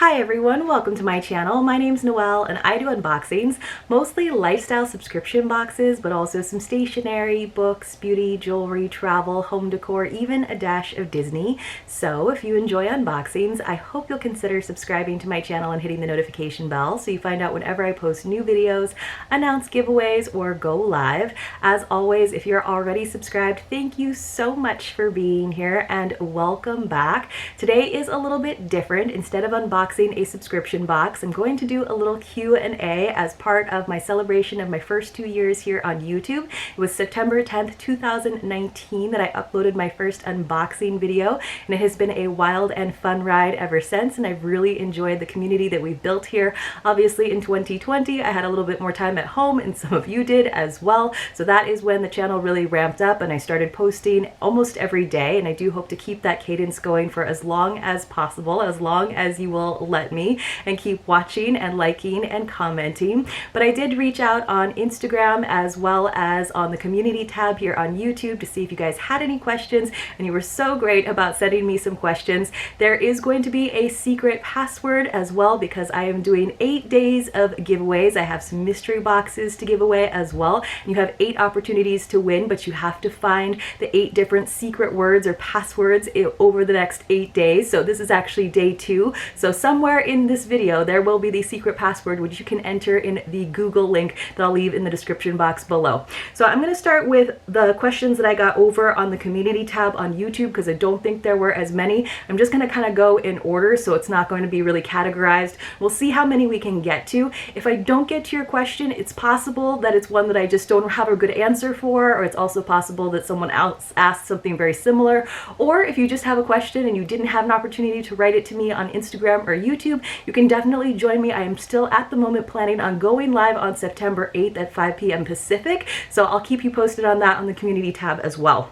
Hi everyone, welcome to my channel. My name's Noelle and I do unboxings, mostly lifestyle subscription boxes, but also some stationery, books, beauty, jewelry, travel, home decor, even a dash of Disney. So if you enjoy unboxings, I hope you'll consider subscribing to my channel and hitting the notification bell so you find out whenever I post new videos, announce giveaways, or go live. As always, if you're already subscribed, thank you so much for being here and welcome back. Today is a little bit different. Instead of unboxing a subscription box, I'm going to do a little Q&A as part of my celebration of my first 2 years here on YouTube. It was September 10th, 2019 that I uploaded my first unboxing video, and it has been a wild and fun ride ever since, and I've really enjoyed the community that we've built here. Obviously in 2020 I had a little bit more time at home, and some of you did as well, so that is when the channel really ramped up and I started posting almost every day, and I do hope to keep that cadence going for as long as possible, as long as you will let me, and keep watching and liking and commenting. But I did reach out on Instagram as well as on the community tab here on YouTube to see if you guys had any questions, and you were so great about sending me some questions. There is going to be a secret password as well because I am doing 8 days of giveaways. I have some mystery boxes to give away as well. You have 8 opportunities to win, but you have to find the 8 different secret words or passwords over the next 8 days. So this is actually day 2. So somewhere in this video there will be the secret password which you can enter in the Google link that I'll leave in the description box below. So I'm going to start with the questions that I got over on the community tab on YouTube because I don't think there were as many. I'm just going to kind of go in order so it's not going to be really categorized. We'll see how many we can get to. If I don't get to your question, it's possible that it's one that I just don't have a good answer for, or it's also possible that someone else asked something very similar, or if you just have a question and you didn't have an opportunity to write it to me on Instagram or YouTube, you can definitely join me. I am still at the moment planning on going live on September 8th at 5 p.m. Pacific, so I'll keep you posted on that on the community tab as well.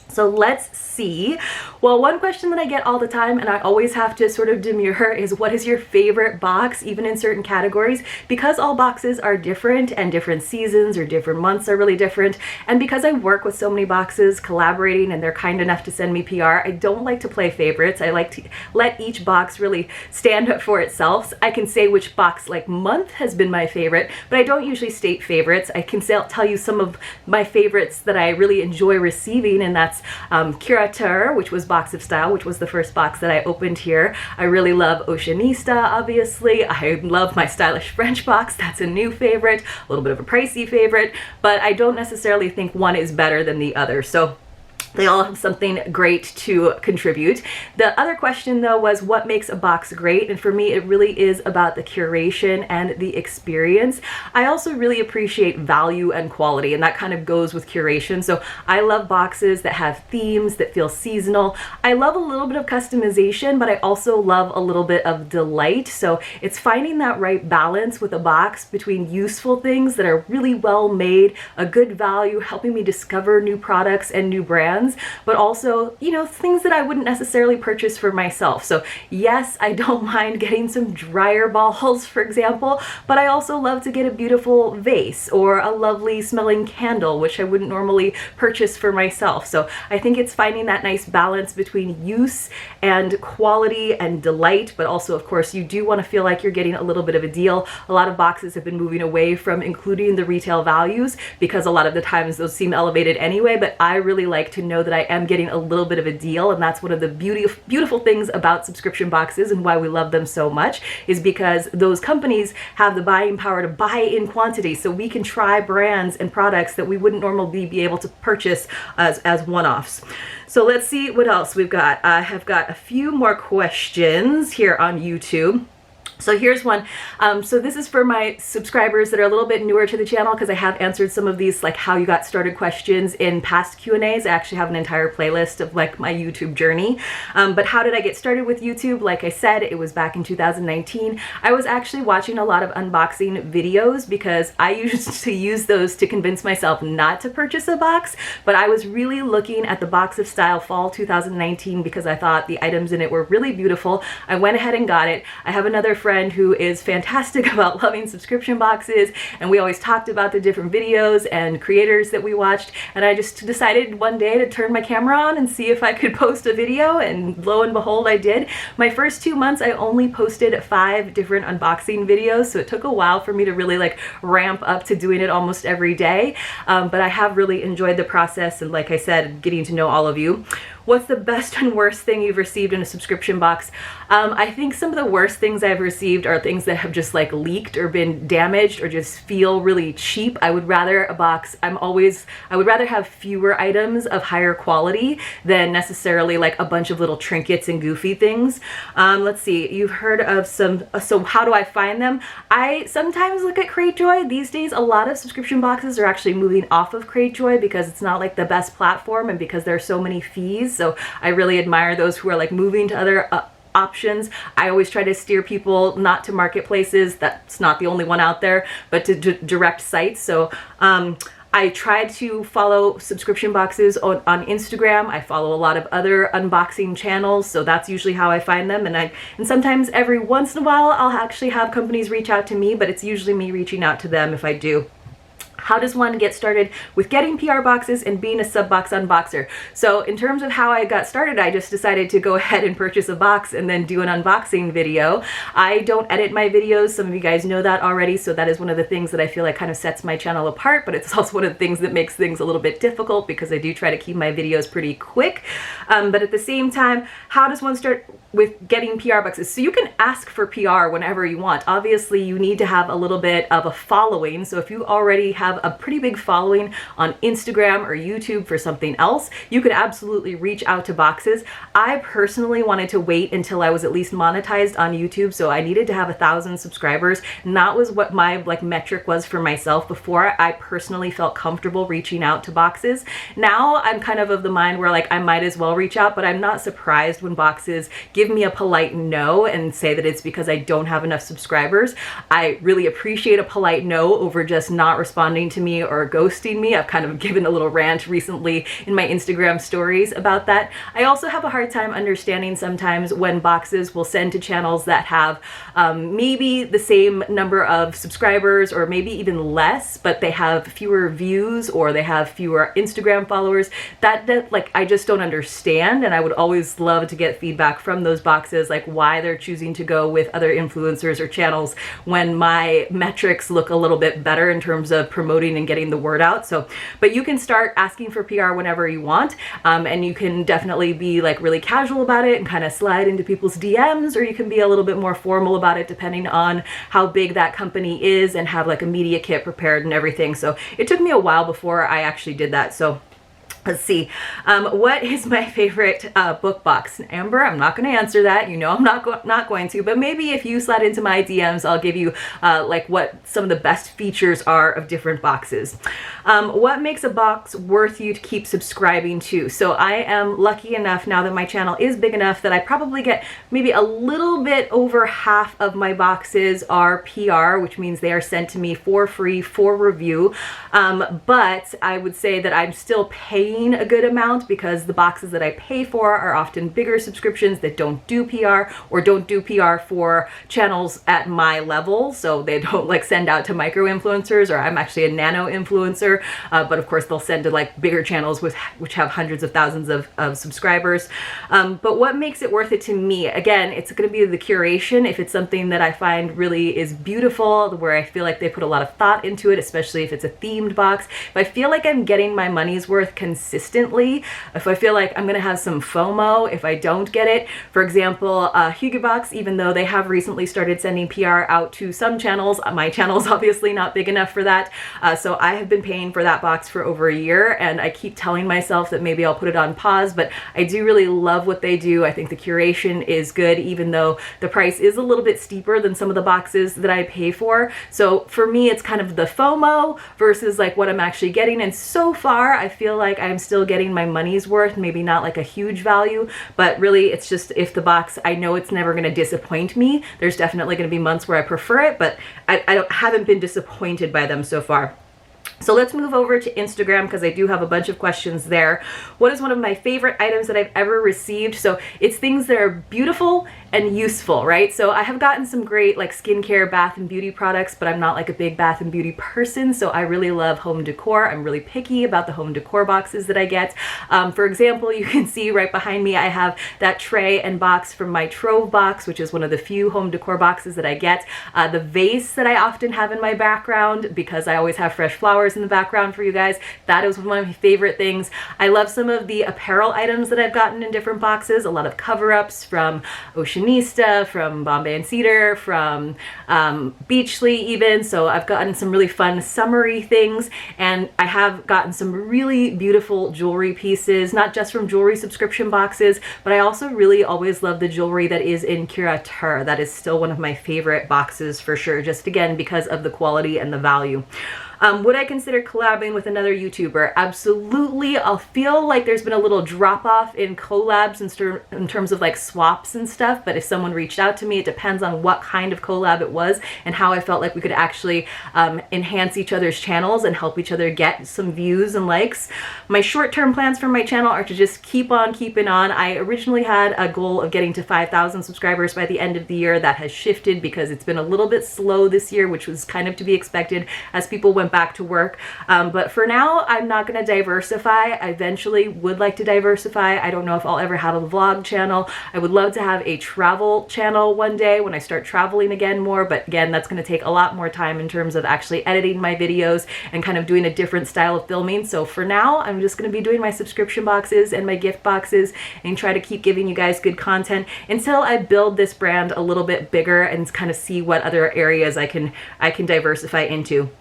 So let's see. Well, one question that I get all the time, and I always have to sort of demur, is what is your favorite box, even in certain categories? Because all boxes are different and different seasons or different months are really different, and because I work with so many boxes collaborating and they're kind enough to send me PR, I don't like to play favorites. I like to let each box really stand up for itself. I can say which box like month has been my favorite, but I don't usually state favorites. I can tell you some of my favorites that I really enjoy receiving, and that's Curateur, which was Box of Style, which was the first box that I opened here. I really love Oceanista, obviously. I love my Stylish French box. That's a new favorite, a little bit of a pricey favorite, but I don't necessarily think one is better than the other. So they all have something great to contribute. The other question though was what makes a box great, and for me it really is about the curation and the experience. I also really appreciate value and quality, and that kind of goes with curation. So I love boxes that have themes that feel seasonal. I love a little bit of customization, but I also love a little bit of delight. So it's finding that right balance with a box between useful things that are really well made, a good value, helping me discover new products and new brands, but also, you know, things that I wouldn't necessarily purchase for myself. So yes, I don't mind getting some dryer balls, for example, but I also love to get a beautiful vase or a lovely smelling candle, which I wouldn't normally purchase for myself. So I think it's finding that nice balance between use and quality and delight, but also, of course, you do want to feel like you're getting a little bit of a deal. A lot of boxes have been moving away from including the retail values because a lot of the times those seem elevated anyway, but I really like to know that I am getting a little bit of a deal, and that's one of the beautiful things about subscription boxes and why we love them so much, is because those companies have the buying power to buy in quantity, so we can try brands and products that we wouldn't normally be able to purchase as one-offs. So let's see what else we've got. I have got a few more questions here on YouTube. So here's one. So this is for my subscribers that are a little bit newer to the channel, because I have answered some of these like how you got started questions in past Q&As. I actually have an entire playlist of like my YouTube journey. But how did I get started with YouTube? Like I said, it was back in 2019. I was actually watching a lot of unboxing videos because I used to use those to convince myself not to purchase a box, but I was really looking at the Box of Style Fall 2019 because I thought the items in it were really beautiful. I went ahead and got it. I have another friend friend who is fantastic about loving subscription boxes, and we always talked about the different videos and creators that we watched, and I just decided one day to turn my camera on and see if I could post a video, and lo and behold, I did. My first 2 months I only posted 5 different unboxing videos, so it took a while for me to really like ramp up to doing it almost every day, but I have really enjoyed the process, and like I said, getting to know all of you. What's the best and worst thing you've received in a subscription box? I think some of the worst things I've received are things that have just like leaked or been damaged or just feel really cheap. I would rather a box, I would rather have fewer items of higher quality than necessarily like a bunch of little trinkets and goofy things. Let's see, you've heard of some, so how do I find them? I sometimes look at Cratejoy. These days, a lot of subscription boxes are actually moving off of Cratejoy because it's not like the best platform and because there are so many fees. So I really admire those who are like moving to other options. I always try to steer people not to marketplaces. That's not the only one out there, but to direct sites. So I try to follow subscription boxes on Instagram. I follow a lot of other unboxing channels, so that's usually how I find them. And sometimes every once in a while I'll actually have companies reach out to me, but it's usually me reaching out to them if I do. How does one get started with getting PR boxes and being a subbox unboxer? So in terms of how I got started, I just decided to go ahead and purchase a box and then do an unboxing video. I don't edit my videos. Some of you guys know that already, so that is one of the things that I feel like kind of sets my channel apart, but it's also one of the things that makes things a little bit difficult because I do try to keep my videos pretty quick. But at the same time, how does one start with getting PR boxes? So you can ask for PR whenever you want. Obviously, you need to have a little bit of a following. So if you already have a pretty big following on Instagram or YouTube for something else, you could absolutely reach out to boxes. I personally wanted to wait until I was at least monetized on YouTube, so I needed to have 1,000 subscribers, and that was what my like metric was for myself before I personally felt comfortable reaching out to boxes. Now I'm kind of the mind where like I might as well reach out, but I'm not surprised when boxes give me a polite no and say that it's because I don't have enough subscribers. I really appreciate a polite no over just not responding to me or ghosting me. I've kind of given a little rant recently in my Instagram stories about that. I also have a hard time understanding sometimes when boxes will send to channels that have maybe the same number of subscribers or maybe even less, but they have fewer views or they have fewer Instagram followers. That like I just don't understand, and I would always love to get feedback from those boxes, like why they're choosing to go with other influencers or channels when my metrics look a little bit better in terms of promoting and getting the word out. So, but you can start asking for PR whenever you want, and you can definitely be like really casual about it and kind of slide into people's DMs, or you can be a little bit more formal about it depending on how big that company is and have like a media kit prepared and everything. So it took me a while before I actually did that. So let's see, what is my favorite book box? Amber, I'm not going to answer that. You know I'm not going to, but maybe if you slide into my DMs, I'll give you like what some of the best features are of different boxes. What makes a box worth you to keep subscribing to? So I am lucky enough now that my channel is big enough that I probably get maybe a little bit over half of my boxes are PR, which means they are sent to me for free for review. But I would say that I'm still paying a good amount because the boxes that I pay for are often bigger subscriptions that don't do PR or don't do PR for channels at my level. So they don't like send out to micro influencers, or I'm actually a nano influencer, but of course they'll send to like bigger channels which have hundreds of thousands of subscribers. But what makes it worth it to me? Again, it's going to be the curation. If it's something that I find really is beautiful, where I feel like they put a lot of thought into it, especially if it's a themed box, if I feel like I'm getting my money's worth consistently, if I feel like I'm gonna have some FOMO if I don't get it. For example, Hugobox, even though they have recently started sending PR out to some channels, my channel's obviously not big enough for that, so I have been paying for that box for over a year, and I keep telling myself that maybe I'll put it on pause, but I do really love what they do. I think the curation is good, even though the price is a little bit steeper than some of the boxes that I pay for. So for me, it's kind of the FOMO versus like what I'm actually getting, and so far I feel like I'm still getting my money's worth, maybe not like a huge value, but really it's just if the box, I know it's never going to disappoint me. There's definitely going to be months where I prefer it, but I haven't been disappointed by them so far. So let's move over to Instagram because I do have a bunch of questions there. What is one of my favorite items that I've ever received? So it's things that are beautiful and useful, right? So I have gotten some great like skincare, bath and beauty products, but I'm not like a big bath and beauty person. So I really love home decor. I'm really picky about the home decor boxes that I get. For example, you can see right behind me, I have that tray and box from my Trove box, which is one of the few home decor boxes that I get. The vase that I often have in my background because I always have fresh flowers in the background for you guys. That is one of my favorite things. I love some of the apparel items that I've gotten in different boxes. A lot of cover-ups from Oceanista, from Bombay and Cedar, from Beachly even. So I've gotten some really fun summery things, and I have gotten some really beautiful jewelry pieces, not just from jewelry subscription boxes, but I also really always love the jewelry that is in curateur. That is still one of my favorite boxes for sure, just again because of the quality and the value. Would I consider collabing with another YouTuber? Absolutely. I'll feel like there's been a little drop off in collabs in terms of like swaps and stuff, but if someone reached out to me, it depends on what kind of collab it was and how I felt like we could actually enhance each other's channels and help each other get some views and likes. My short-term plans for my channel are to just keep on keeping on. I originally had a goal of getting to 5,000 subscribers by the end of the year. That has shifted because it's been a little bit slow this year, which was kind of to be expected as people went back to work. But for now, I'm not going to diversify. I eventually would like to diversify. I don't know if I'll ever have a vlog channel. I would love to have a travel channel one day when I start traveling again more, but again, that's going to take a lot more time in terms of actually editing my videos and kind of doing a different style of filming. So for now, I'm just going to be doing my subscription boxes and my gift boxes and try to keep giving you guys good content until I build this brand a little bit bigger and kind of see what other areas I can diversify into.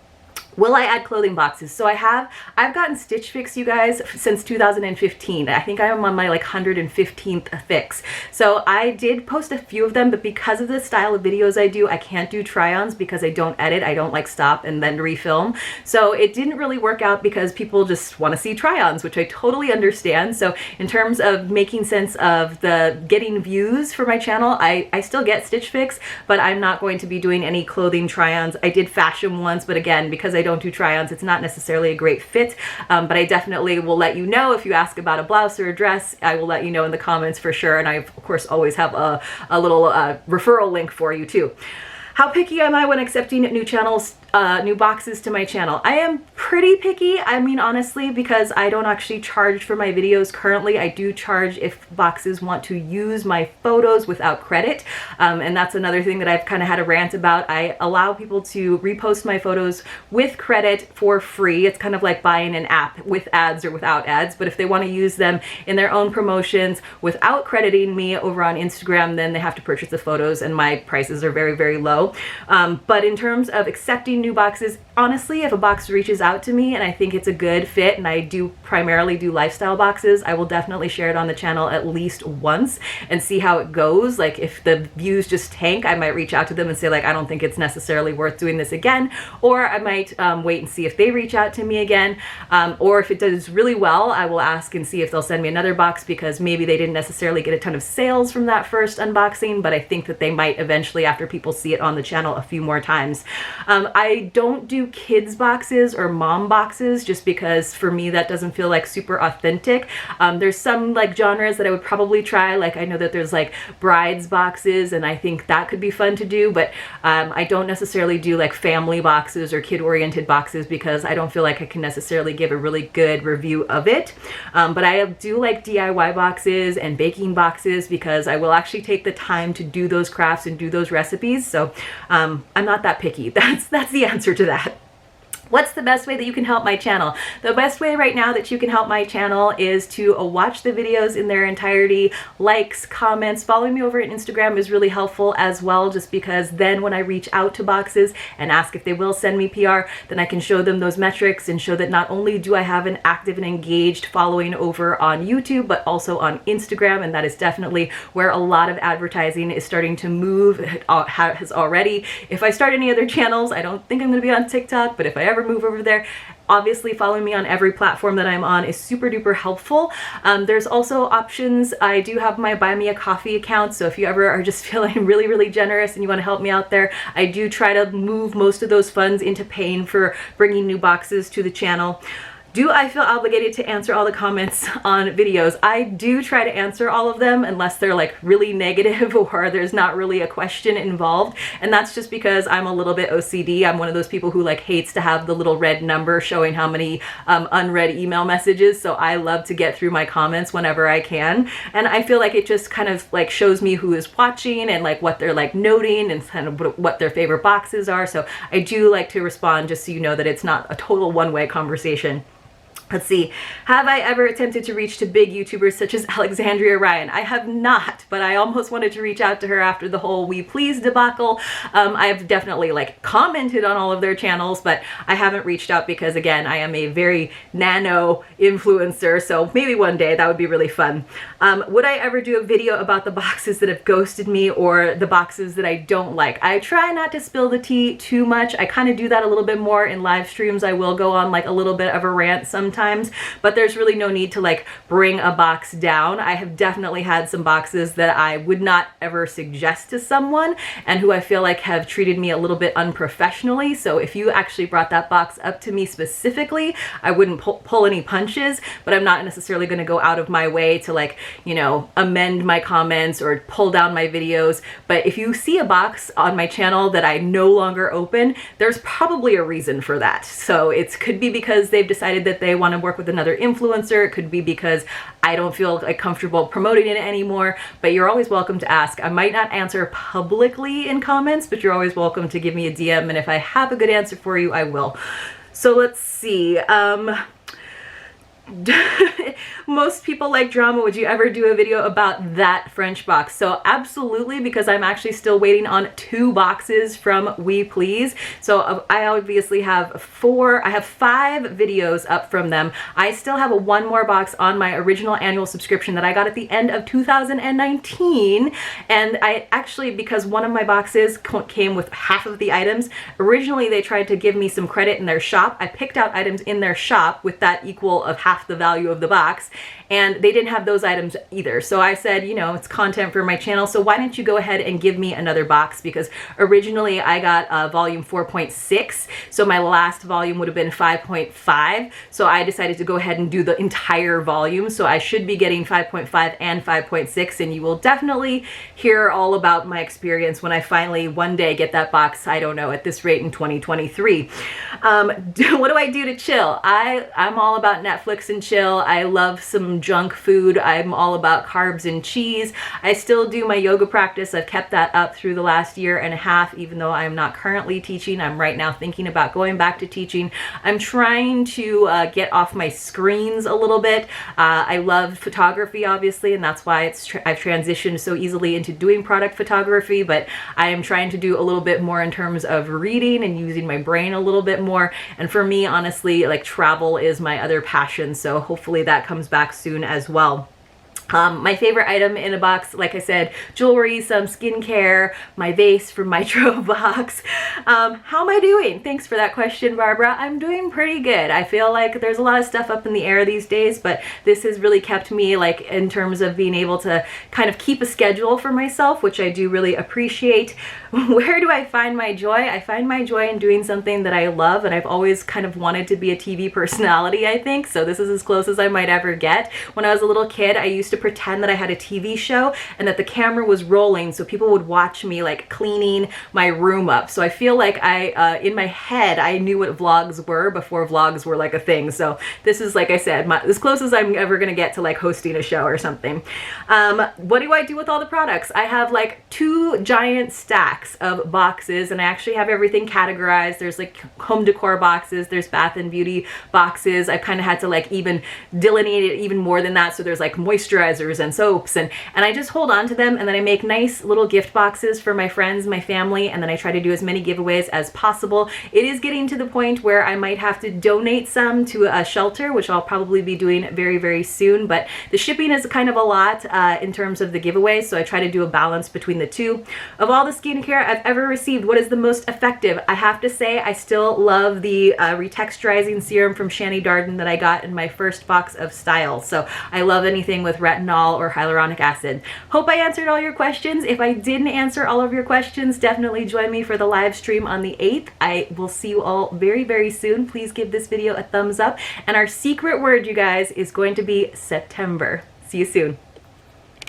Will I add clothing boxes? So I've gotten Stitch Fix, you guys, since 2015. I think I am on my like 115th fix. So I did post a few of them, but because of the style of videos I do, I can't do try-ons because I don't edit. I don't like stop and then refilm. So it didn't really work out because people just want to see try-ons, which I totally understand. So in terms of making sense of the getting views for my channel, I still get Stitch Fix, but I'm not going to be doing any clothing try-ons. I did fashion once, but again, because I don't do try-ons, it's not necessarily a great fit, but I definitely will let you know if you ask about a blouse or a dress. I will let you know in the comments for sure, and I of course always have a little referral link for you too. How picky am I when accepting new channels, new boxes to my channel? I am pretty picky. I mean, honestly, because I don't actually charge for my videos currently. I do charge if boxes want to use my photos without credit. And that's another thing that I've kind of had a rant about. I allow people to repost my photos with credit for free. It's kind of like buying an app with ads or without ads. But if they want to use them in their own promotions without crediting me over on Instagram, then they have to purchase the photos, and my prices are very, very low. But in terms of accepting new boxes, honestly, if a box reaches out to me and I think it's a good fit, and I do primarily do lifestyle boxes, I will definitely share it on the channel at least once and see how it goes. Like if the views just tank, I might reach out to them and say like, I don't think it's necessarily worth doing this again, or I might wait and see if they reach out to me again, or if it does really well, I will ask and see if they'll send me another box because maybe they didn't necessarily get a ton of sales from that first unboxing, but I think that they might eventually after people see it on the channel a few more times. I don't do kids boxes or mom boxes just because for me that doesn't feel like super authentic. There's some like genres that I would probably try, like I know that there's like brides boxes and I think that could be fun to do, but I don't necessarily do like family boxes or kid-oriented boxes because I don't feel like I can necessarily give a really good review of it. But I do like DIY boxes and baking boxes because I will actually take the time to do those crafts and do those recipes. So I'm not that picky. That's the answer to that. What's the best way that you can help my channel? The best way right now that you can help my channel is to watch the videos in their entirety, likes, comments. Following me over on Instagram is really helpful as well, just because then when I reach out to boxes and ask if they will send me PR, then I can show them those metrics and show that not only do I have an active and engaged following over on YouTube, but also on Instagram, and that is definitely where a lot of advertising is starting to move. It has already. If I start any other channels, I don't think I'm going to be on TikTok, but if I ever ever move over there, obviously following me on every platform that I'm on is super duper helpful. There's also options. I do have my Buy Me a Coffee account, so if you ever are just feeling really generous and you want to help me out there, I do try to move most of those funds into paying for bringing new boxes to the channel. Do I feel obligated to answer all the comments on videos? I do try to answer all of them unless they're like really negative or there's not really a question involved. And that's just because I'm a little bit OCD. I'm one of those people who like hates to have the little red number showing how many unread email messages. So I love to get through my comments whenever I can. And I feel like it just kind of like shows me who is watching and like what they're like noting and kind of what their favorite boxes are. So I do like to respond just so you know that it's not a total one-way conversation. Let's see, have I ever attempted to reach to big YouTubers such as Alexandria Ryan? I have not, but I almost wanted to reach out to her after the whole We Please debacle. I've definitely like commented on all of their channels, but I haven't reached out because again, I am a very nano influencer, so maybe one day that would be really fun. Would I ever do a video about the boxes that have ghosted me or the boxes that I don't like? I try not to spill the tea too much. I kind of do that a little bit more in live streams. I will go on like a little bit of a rant sometimes, but there's really no need to like bring a box down. I have definitely had some boxes that I would not ever suggest to someone and who I feel like have treated me a little bit unprofessionally. So if you actually brought that box up to me specifically, I wouldn't pull any punches, but I'm not necessarily going to go out of my way to like, you know, amend my comments or pull down my videos. But if you see a box on my channel that I no longer open, there's probably a reason for that. So it could be because they've decided that they want to work with another influencer. It could be because I don't feel like comfortable promoting it anymore, but you're always welcome to ask. I might not answer publicly in comments, but you're always welcome to give me a DM, and if I have a good answer for you, I will. So let's see. Most people like drama. Would you ever do a video about that French box? So absolutely, because I'm actually still waiting on 2 boxes from We Please. So I obviously have 5 videos up from them. I still have one more box on my original annual subscription that I got at the end of 2019. And I actually, because one of my boxes came with half of the items, originally they tried to give me some credit in their shop. I picked out items in their shop with that equal of half the value of the box, and they didn't have those items either. So I said, you know, it's content for my channel, so why don't you go ahead and give me another box? Because originally I got volume 4.6, so my last volume would have been 5.5, so I decided to go ahead and do the entire volume. So I should be getting 5.5 and 5.6, and you will definitely hear all about my experience when I finally one day get that box. I don't know, at this rate in 2023. What do I do to chill? I'm all about Netflix and chill. I love some junk food. I'm all about carbs and cheese. I still do my yoga practice. I've kept that up through the last year and a half, even though I'm not currently teaching. I'm right now thinking about going back to teaching. I'm trying to get off my screens a little bit. I love photography, obviously, and that's why I've transitioned so easily into doing product photography, but I am trying to do a little bit more in terms of reading and using my brain a little bit more. And for me, honestly, like travel is my other passion, so hopefully that comes back soon as well. My favorite item in a box, like I said, jewelry, some skincare, my vase from my NoBots. How am I doing? Thanks for that question, Barbara. I'm doing pretty good. I feel like there's a lot of stuff up in the air these days, but this has really kept me, like, in terms of being able to kind of keep a schedule for myself, which I do really appreciate. Where do I find my joy? I find my joy in doing something that I love, and I've always kind of wanted to be a TV personality, I think, so this is as close as I might ever get. When I was a little kid, I used to pretend that I had a TV show and that the camera was rolling, so people would watch me like cleaning my room up. So I feel like in my head, I knew what vlogs were before vlogs were like a thing. So this is, like I said, as close as I'm ever gonna get to like hosting a show or something. What do I do with all the products? I have like 2 giant stacks of boxes, and I actually have everything categorized. There's like home decor boxes, there's bath and beauty boxes. I kind of had to like even delineate it even more than that. So there's like moisturizer moisturizers and soaps, and I just hold on to them, and then I make nice little gift boxes for my friends, my family, and then I try to do as many giveaways as possible. It is getting to the point where I might have to donate some to a shelter, which I'll probably be doing very, very soon, but the shipping is kind of a lot in terms of the giveaways, so I try to do a balance between the two. Of all the skincare I've ever received, what is the most effective? I have to say I still love the retexturizing serum from Shani Darden that I got in my first box of styles. So I love anything with retinol or hyaluronic acid. Hope I answered all your questions. If I didn't answer all of your questions, definitely join me for the live stream on the 8th. I will see you all very, very soon. Please give this video a thumbs up. And our secret word, you guys, is going to be September. See you soon.